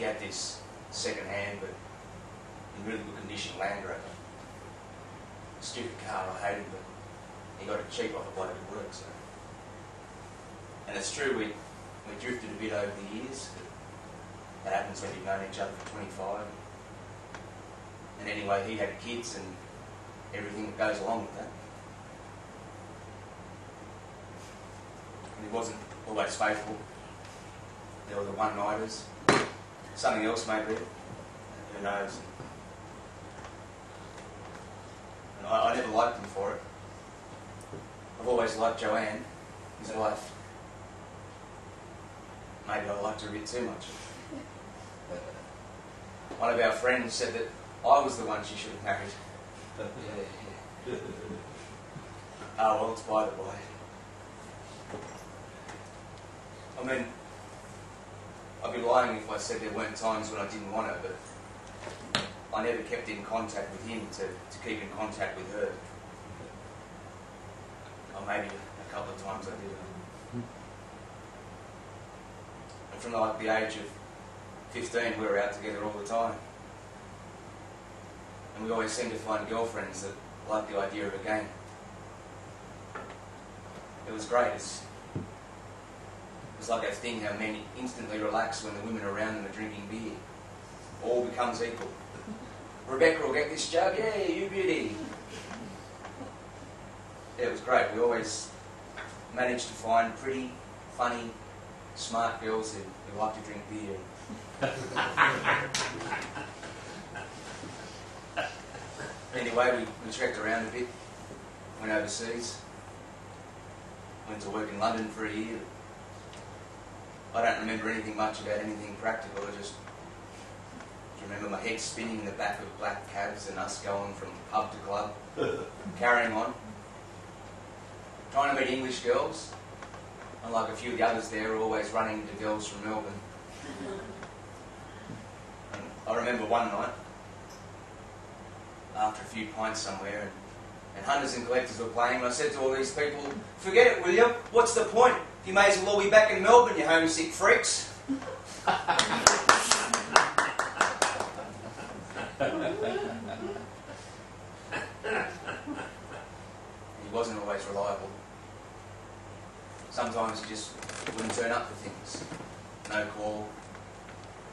he had this second-hand, but in really good condition Land Rover. Stupid car, I hate it, but he got it cheap off a bloke at work, so. And it's true, we drifted a bit over the years. That happens when you've known each other for 25. And anyway, he had kids and everything that goes along with that. And he wasn't always faithful. There were the one-nighters. Something else maybe. Who knows? And I never liked him for it. I've always liked Joanne, his wife. Maybe I liked her a bit too much. One of our friends said that I was the one she should have married. Yeah. Oh, well, it's by the by. I mean, I'd be lying if I said there weren't times when I didn't want her, but I never kept in contact with him to keep in contact with her. Or maybe a couple of times I did. And from like the age of 15, we were out together all the time. And we always seemed to find girlfriends that liked the idea of a game. It was great. It was like that thing how men instantly relax when the women around them are drinking beer. All becomes equal. Rebecca will get this jug, yeah, you beauty. Yeah, it was great. We always managed to find pretty, funny, smart girls who like to drink beer. Anyway, we trekked around a bit, went overseas, went to work in London for a year. I don't remember anything much about anything practical. I just remember my head spinning in the back of black cabs and us going from pub to club, carrying on, trying to meet English girls. Unlike a few of the others there, always running into girls from Melbourne. And I remember one night, after a few pints somewhere, and hunters and collectors were playing, and I said to all these people, "Forget it, will you? What's the point? You may as well all be back in Melbourne, you homesick freaks." He wasn't always reliable. Sometimes he just wouldn't turn up for things. No call,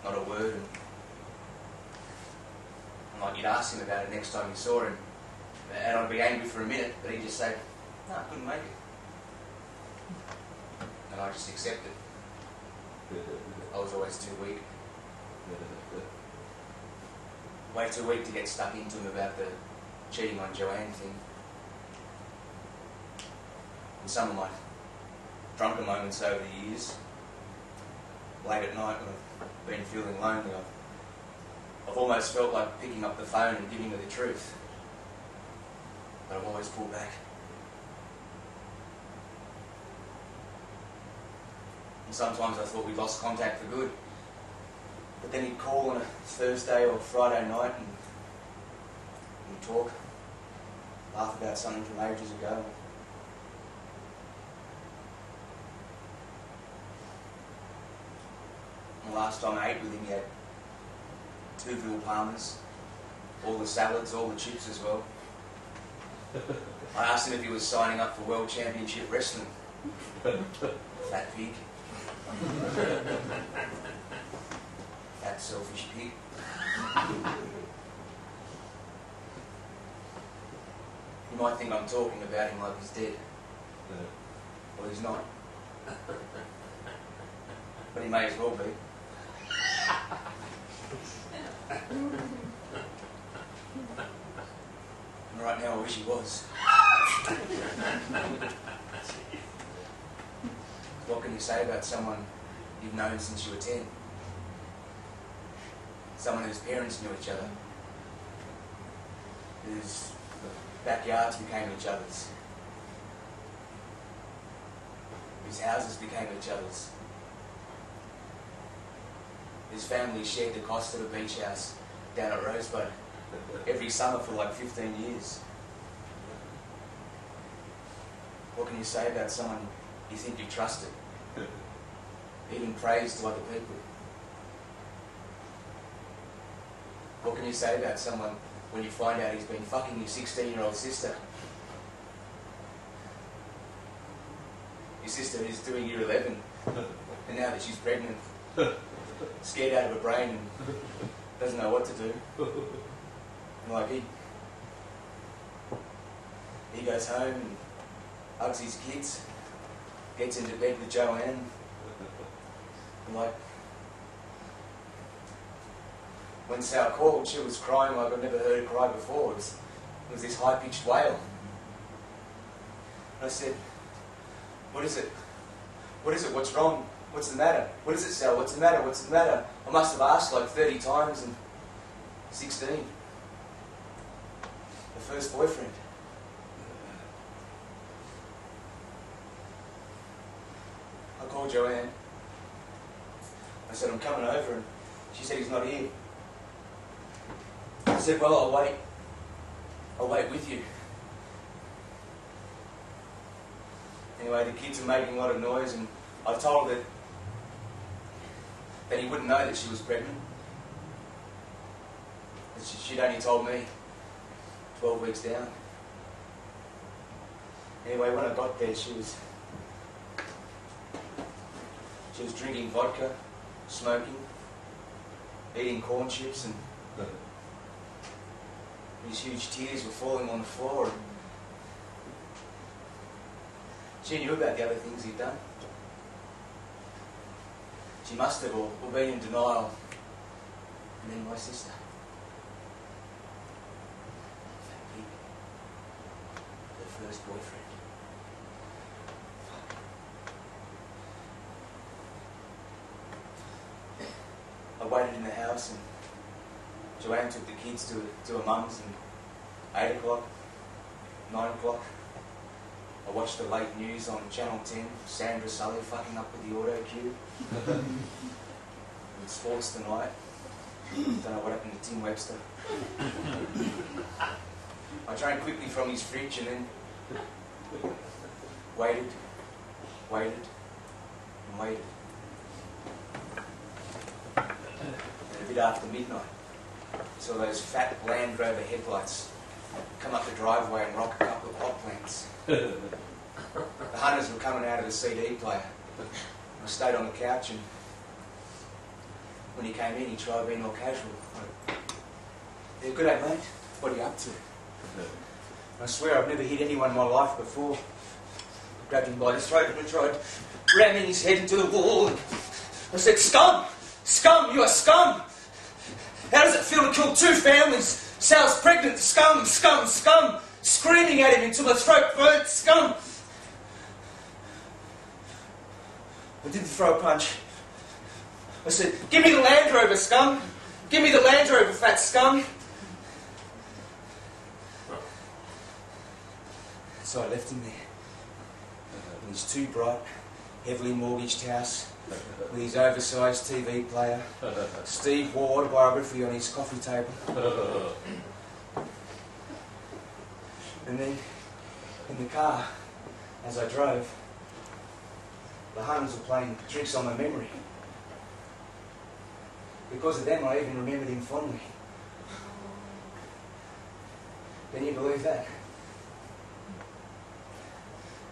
not a word. And like you'd ask him about it next time you saw him, and I'd be angry for a minute, but he'd just say, "No, I couldn't make it." And I just accept it. I was always too weak. Way too weak to get stuck into him about the cheating on Joanne thing. And some of my drunken moments over the years, late at night when I've been feeling lonely, I've almost felt like picking up the phone and giving her the truth. But I've always pulled back. And sometimes I thought we'd lost contact for good. But then he'd call on a Thursday or Friday night and we'd talk, laugh about something from ages ago. And the last time I ate with him, he had 2 veal palmers, all the salads, all the chips as well. I asked him if he was signing up for World Championship Wrestling. Fat pig. Fat selfish pig. You might think I'm talking about him like he's dead. Well, he's not. But he may as well be. And right now I wish he was. What can you say about someone you've known since you were 10? Someone whose parents knew each other, whose backyards became each other's, whose houses became each other's, whose family shared the cost of a beach house down at Rosebud every summer for like 15 years. What can you say about someone you think you trusted, even praised to other people? What can you say about someone when you find out he's been fucking your 16-year-old sister? Your sister is doing year 11, and now that she's pregnant, scared out of her brain and doesn't know what to do. And like he goes home and hugs his kids, gets into bed with Joanne, and like, when Sal called, she was crying like I've never heard her cry before. It was this high-pitched wail. And I said, "What is it? What is it? What's wrong? What's the matter? What is it, Sal? What's the matter? What's the matter?" I must have asked like 30 times and 16. The first boyfriend. I called Joanne. I said, "I'm coming over," and she said, "He's not here." I said, "Well, I'll wait. I'll wait with you." Anyway, the kids are making a lot of noise, and I told her that he wouldn't know that she was pregnant. That she'd only told me 12 weeks down. Anyway, when I got there, she was drinking vodka, smoking, eating corn chips, and these huge tears were falling on the floor. She knew about the other things he'd done. She must have, or been in denial. And then my sister. That pig. Her first boyfriend. I waited in the house, and Joanne took the kids to her mum's, and 8 o'clock, 9 o'clock, I watched the late news on Channel 10, Sandra Sully fucking up with the auto cue. And Sports Tonight. Don't know what happened to Tim Webster. I drank quickly from his fridge and then waited, and waited. And a bit after midnight, saw those fat Land Rover headlights come up the driveway and rock a couple of pot plants. The hunters were coming out of the CD player. I stayed on the couch, and when he came in, he tried being all casual. "Yeah, good day, mate. What are you up to?" I swear I've never hit anyone in my life before. I grabbed him by the throat and I tried ramming his head into the wall. And I said, "Scum! Scum! You are scum! How does it feel to kill 2 families? Sal's pregnant! Scum! Scum! Scum!" Screaming at him until the throat burnt. "Scum!" I didn't throw a punch. I said, "Give me the Land Rover, scum! Give me the Land Rover, fat scum!" So I left him there, in his too bright, heavily mortgaged house, with his oversized TV player, Steve Ward biography on his coffee table. And then, in the car, as I drove, the Huns were playing tricks on my memory. Because of them, I even remembered him fondly. Can you believe that?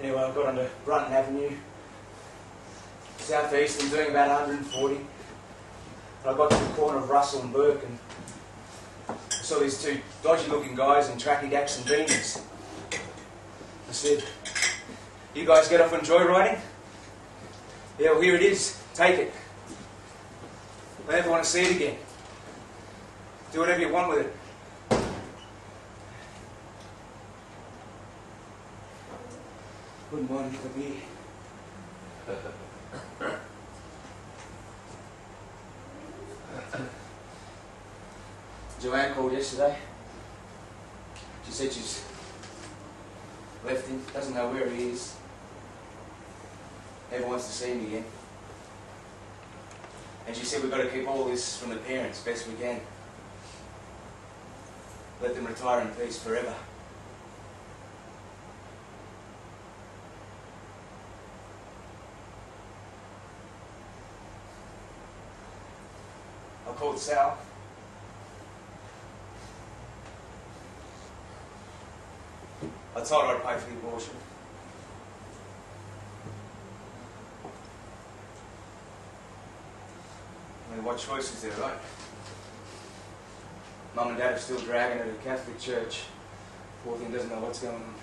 Anyway, I got onto Brunton Avenue, southeast, and doing about 140. And I got to the corner of Russell and Burke, and I saw these 2 dodgy-looking guys in tracky dacks and beanies. I said, "You guys get off on joyriding?" "Yeah, well, here it is. Take it. I never want to see it again. Do whatever you want with it." Wouldn't mind another beer. Joanne called yesterday. She said she's left him, doesn't know where he is. Never wants to see him again. And she said we've got to keep all this from the parents best we can. Let them retire in peace forever. I called Sal. I told her I'd pay for the abortion. I mean, what choice is there, right? Mum and Dad are still dragging her to the Catholic Church. Poor thing doesn't know what's going on.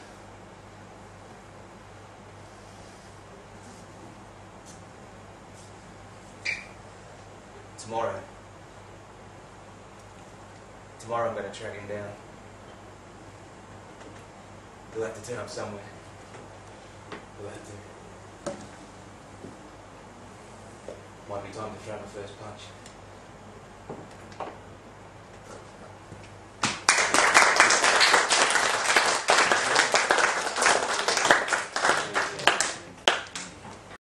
Tomorrow I'm going to track him down. He'll have to turn up somewhere. He'll have to. Might be time to throw my first punch.